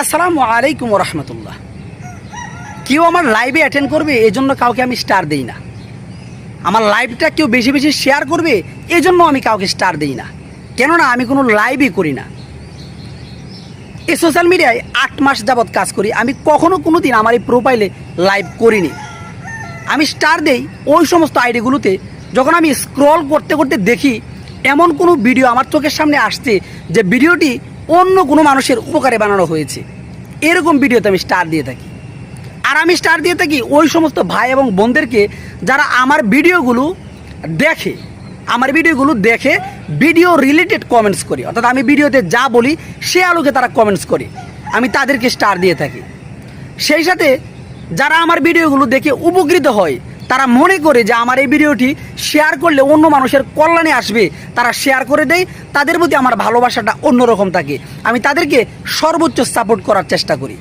আসসালামু আলাইকুম রহমতুল্লাহ। কেউ আমার লাইভে অ্যাটেন্ড করবে এজন্য কাউকে আমি স্টার দিই না। আমার লাইভটা কেউ বেশি বেশি শেয়ার করবে এজন্য আমি কাউকে স্টার দিই না, কেননা আমি কোনো লাইভই করি না। এই সোশ্যাল মিডিয়ায় 8 মাস যাবৎ কাজ করি, আমি কখনো কোনো দিন আমার এই প্রোফাইলে লাইভ করিনি। আমি স্টার দেই ওই সমস্ত আইডিগুলোতে যখন আমি স্ক্রল করতে করতে দেখি এমন কোনো ভিডিও আমার চোখের সামনে আসছে যে ভিডিওটি অন্য কোনো মানুষের উপকারে বানানো হয়েছে, এরকম ভিডিওতে আমি স্টার দিয়ে থাকি। আর আমি স্টার দিয়ে থাকি ওই সমস্ত ভাই এবং বোনদেরকে যারা আমার ভিডিওগুলো দেখে ভিডিও রিলেটেড কমেন্টস করি, অর্থাৎ আমি ভিডিওতে যা বলি সে আলোকে তারা কমেন্টস করে, আমি তাদেরকে স্টার দিয়ে থাকি। সেই সাথে যারা আমার ভিডিওগুলো দেখে উপকৃত হয়, তারা মনে করে যে আমার এই ভিডিওটি শেয়ার করলে অন্য মানুষের কল্যাণে আসবে, তারা শেয়ার করে দেয়। তাদের প্রতি আমার ভালোবাসাটা অন্যরকম থাকে, আমি তাদেরকে সর্বোচ্চ সাপোর্ট করার চেষ্টা করি।